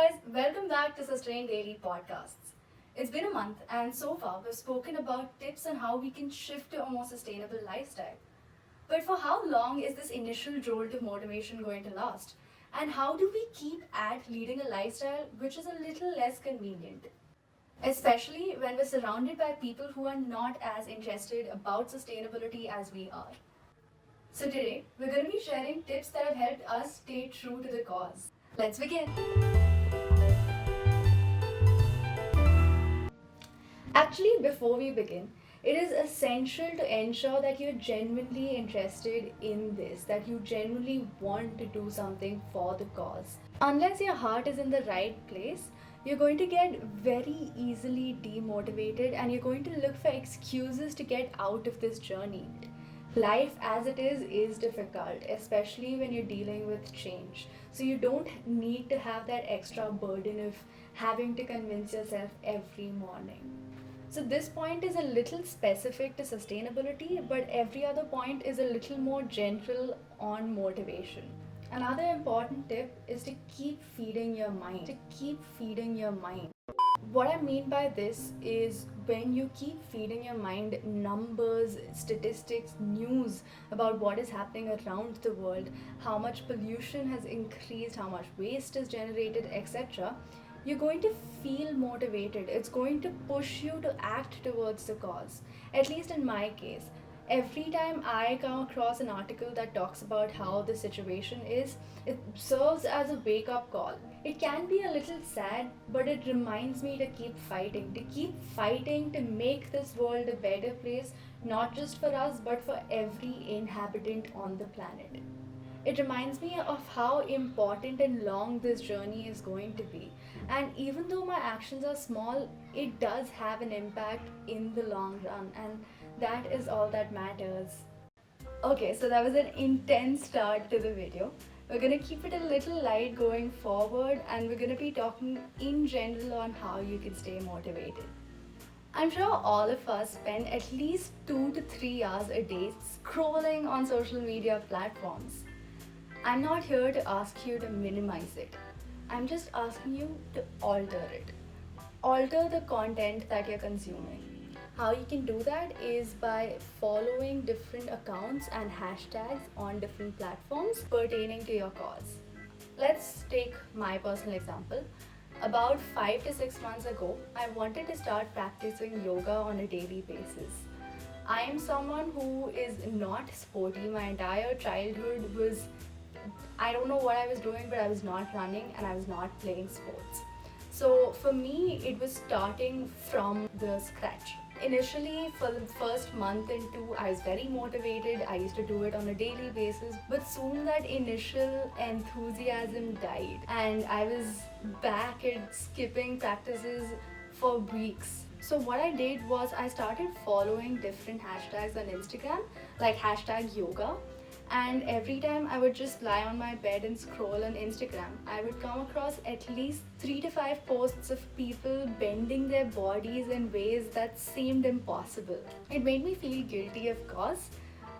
guys, welcome back to Sustain Daily Podcasts. It's been a month, and so far we've spoken about tips on how we can shift to a more sustainable lifestyle. But for how long is this initial jolt of motivation going to last? And how do we keep at leading a lifestyle which is a little less convenient? Especially when we're surrounded by people who are not as interested about sustainability as we are. So today, we're going to be sharing tips that have helped us stay true to the cause. Let's begin. Actually, before we begin, it is essential to ensure that you're genuinely interested in this, that you genuinely want to do something for the cause. Unless your heart is in the right place, you're going to get very easily demotivated and you're going to look for excuses to get out of this journey. Life as it is difficult, especially when you're dealing with change. So you don't need to have that extra burden of having to convince yourself every morning. So this point is a little specific to sustainability, but every other point is a little more general on motivation. Another important tip is to keep feeding your mind. To keep feeding your mind. What I mean by this is when you keep feeding your mind numbers, statistics, news about what is happening around the world, how much pollution has increased, how much waste is generated, etc., you're going to feel motivated. It's going to push you to act towards the cause. At least in my case, every time I come across an article that talks about how the situation is, it serves as a wake up call. It can be a little sad, but it reminds me to keep fighting to make this world a better place, not just for us, but for every inhabitant on the planet. It reminds me of how important and long this journey is going to be. And even though my actions are small, it does have an impact in the long run, and that is all that matters. Okay, so that was an intense start to the video. We're gonna keep it a little light going forward, and we're gonna be talking in general on how you can stay motivated. I'm sure all of us spend at least 2 to 3 hours a day scrolling on social media platforms. I'm not here to ask you to minimize it. I'm just asking you to alter it. Alter the content that you're consuming. How you can do that is by following different accounts and hashtags on different platforms pertaining to your cause. Let's take my personal example. About 5 to 6 months ago, I wanted to start practicing yoga on a daily basis. I am someone who is not sporty. My entire childhood was, I don't know what I was doing, but I was not running and I was not playing sports. So for me, it was starting from the scratch. Initially, for the first month and two, I was very motivated. I used to do it on a daily basis, but soon that initial enthusiasm died, and I was back at skipping practices for weeks. So what I did was I started following different hashtags on Instagram, like hashtag yoga, and every time I would just lie on my bed and scroll on Instagram, I would come across at least 3 to 5 posts of people bending their bodies in ways that seemed impossible. It made me feel guilty, of course,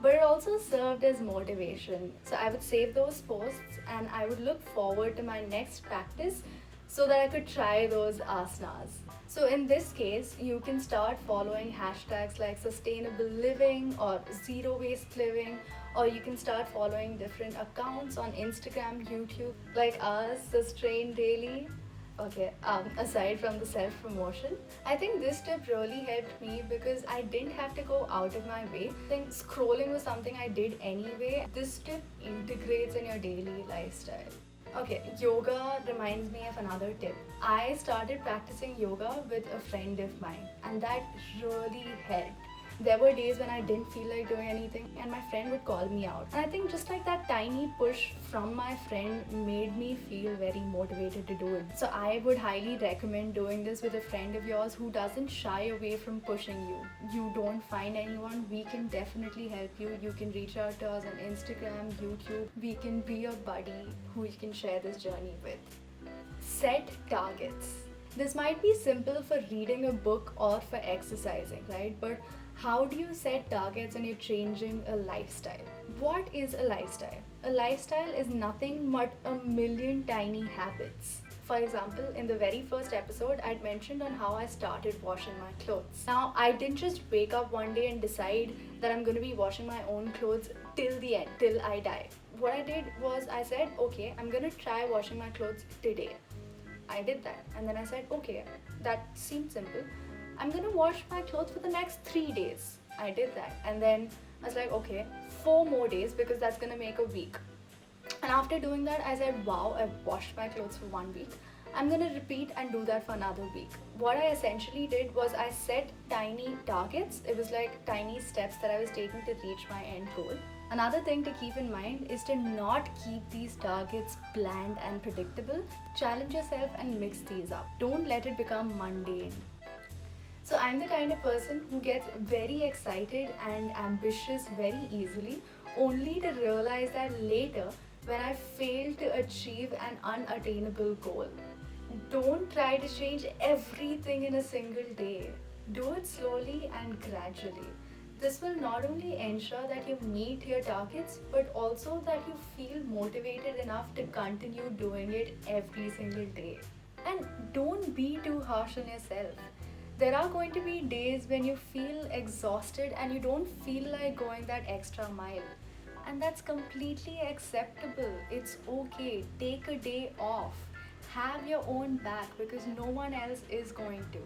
but it also served as motivation. So I would save those posts and I would look forward to my next practice so that I could try those asanas. So in this case, you can start following hashtags like sustainable living or zero waste living, or you can start following different accounts on Instagram, YouTube, like us, Sustain Daily. Okay, aside from the self-promotion, I think this tip really helped me because I didn't have to go out of my way. I think scrolling was something I did anyway. This tip integrates in your daily lifestyle. Okay, yoga reminds me of another tip. I started practicing yoga with a friend of mine, and that really helped. There were days when I didn't feel like doing anything, and my friend would call me out. And I think just like that tiny push from my friend made me feel very motivated to do it. So I would highly recommend doing this with a friend of yours who doesn't shy away from pushing you. You don't find anyone, we can definitely help you. You can reach out to us on Instagram, YouTube. We can be your buddy who you can share this journey with. Set targets. This might be simple for reading a book or for exercising, right? But how do you set targets when you're changing a lifestyle? What is a lifestyle? A lifestyle is nothing but a million tiny habits. For example, in the very first episode, I'd mentioned on how I started washing my clothes. Now, I didn't just wake up one day and decide that I'm going to be washing my own clothes till the end, till I die. What I did was I said, okay, I'm going to try washing my clothes today. I did that. And then I said, okay, that seemed simple. I'm going to wash my clothes for the next 3 days. I did that. And then I was like, okay, 4 more days because that's going to make a week. And after doing that, I said, wow, I've washed my clothes for 1 week. I'm going to repeat and do that for another week. What I essentially did was I set tiny targets. It was like tiny steps that I was taking to reach my end goal. Another thing to keep in mind is to not keep these targets bland and predictable. Challenge yourself and mix these up. Don't let it become mundane. So I'm the kind of person who gets very excited and ambitious very easily, only to realize that later when I fail to achieve an unattainable goal. Don't try to change everything in a single day. Do it slowly and gradually. This will not only ensure that you meet your targets, but also that you feel motivated enough to continue doing it every single day. And don't be too harsh on yourself. There are going to be days when you feel exhausted and you don't feel like going that extra mile. And that's completely acceptable. It's okay. Take a day off. Have your own back because no one else is going to.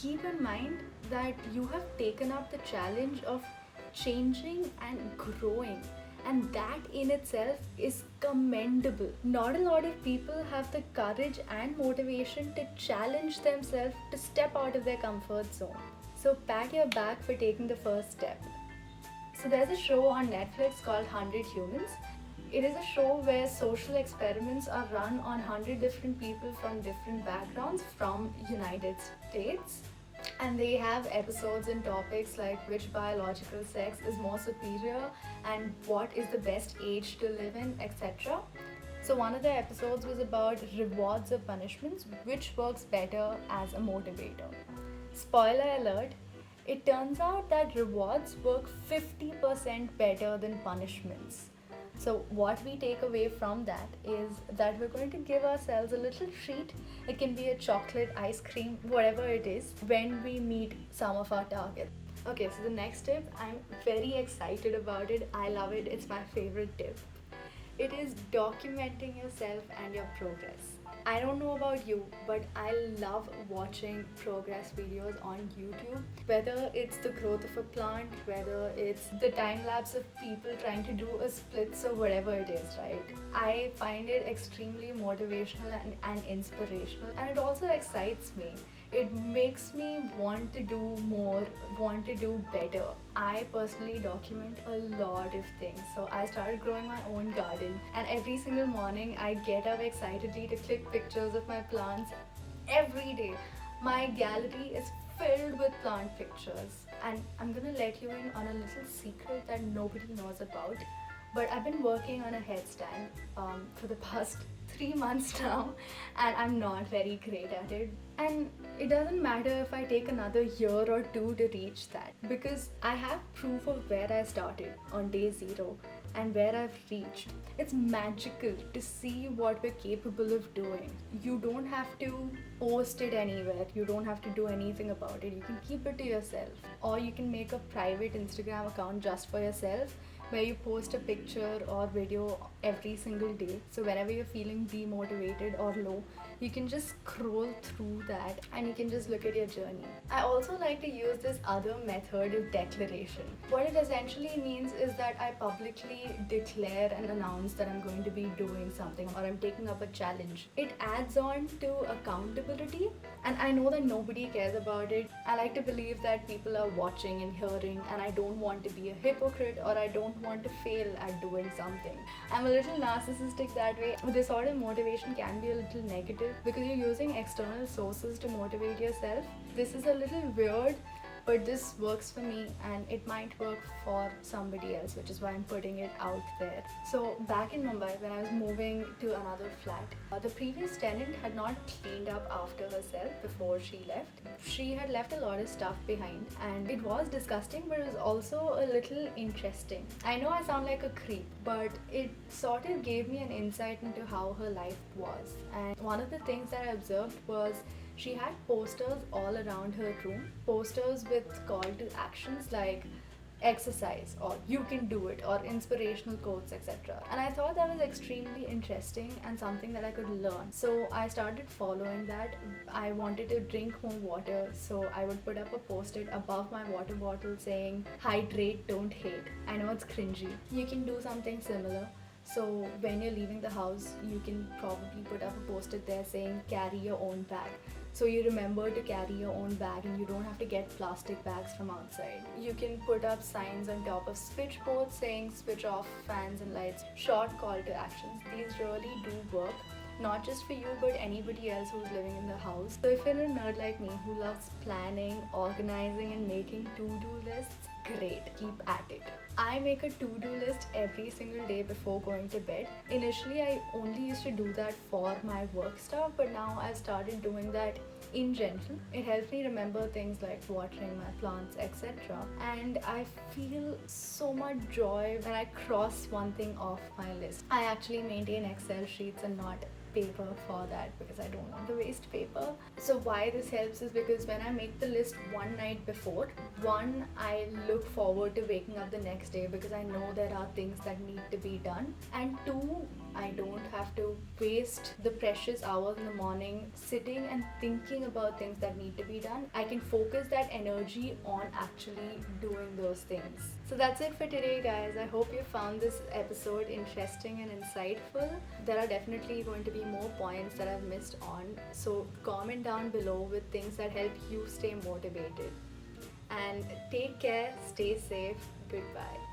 Keep in mind that you have taken up the challenge of changing and growing, and that in itself is commendable. Not a lot of people have the courage and motivation to challenge themselves to step out of their comfort zone. So pat your back for taking the first step. So there's a show on Netflix called 100 Humans. It is a show where social experiments are run on 100 different people from different backgrounds from United States. And they have episodes and topics like which biological sex is more superior and what is the best age to live in, etc. So one of the episodes was about rewards or punishments, which works better as a motivator. Spoiler alert, it turns out that rewards work 50% better than punishments. So what we take away from that is that we're going to give ourselves a little treat. It can be a chocolate, ice cream, whatever it is, when we meet some of our targets. Okay, so the next tip, I'm very excited about it. I love it. It's my favorite tip. It is documenting yourself and your progress. I don't know about you, but I love watching progress videos on YouTube. Whether it's the growth of a plant, whether it's the time lapse of people trying to do a splits or whatever it is, right? I find it extremely motivational and inspirational, and it also excites me. It makes me want to do more, want to do better. I personally document a lot of things. So I started growing my own garden, and every single morning I get up excitedly to click pictures of my plants every day. My gallery is filled with plant pictures, and I'm gonna let you in on a little secret that nobody knows about. But I've been working on a headstand for the past 3 months now, and I'm not very great at it. And it doesn't matter if I take another year or two to reach that, because I have proof of where I started on day 0 and where I've reached. It's magical to see what we're capable of doing. You don't have to post it anywhere, you don't have to do anything about it. You can keep it to yourself, or you can make a private Instagram account just for yourself where you post a picture or video every single day. So whenever you're feeling demotivated or low, you can just scroll through that and you can just look at your journey. I also like to use this other method of declaration. What it essentially means is that I publicly declare and announce that I'm going to be doing something or I'm taking up a challenge. It adds on to accountability, and I know that nobody cares about it. I like to believe that people are watching and hearing, and I don't want to be a hypocrite, or I don't want to fail at doing something. I'm a little narcissistic that way. This sort of motivation can be a little negative because you're using external sources to motivate yourself. This is a little weird, but this works for me and it might work for somebody else, which is why I'm putting it out there. So back in Mumbai, when I was moving to another flat, the previous tenant had not cleaned up after herself before she left. She had left a lot of stuff behind and it was disgusting, but it was also a little interesting. I know I sound like a creep, but it sort of gave me an insight into how her life was. And one of the things that I observed was she had posters all around her room, posters with call to actions like exercise or you can do it or inspirational quotes, etc. And I thought that was extremely interesting and something that I could learn. So I started following that. I wanted to drink more water, so I would put up a post-it above my water bottle saying hydrate, don't hate. I know it's cringy. You can do something similar. So when you're leaving the house, you can probably put up a post-it there saying carry your own bag. So you remember to carry your own bag and you don't have to get plastic bags from outside. You can put up signs on top of switchboards saying switch off fans and lights. Short call to actions. These really do work. Not just for you, but anybody else who's living in the house. So if you're a nerd like me who loves planning, organizing and making to-do lists, great, keep at it. I make a to-do list every single day before going to bed. Initially, I only used to do that for my work stuff, but now I've started doing that in general. It helps me remember things like watering my plants, etc. And I feel so much joy when I cross one thing off my list. I actually maintain Excel sheets and not paper for that because I don't want to waste paper. So why this helps is because when I make the list one night before, one, I look forward to waking up the next day because I know there are things that need to be done, and two, I don't have to waste the precious hours in the morning sitting and thinking about things that need to be done. I can focus that energy on actually doing those things. So that's it for today, guys. I hope you found this episode interesting and insightful. There are definitely going to be more points that I've missed on, so comment down below with things that help you stay motivated. And take care, stay safe, goodbye.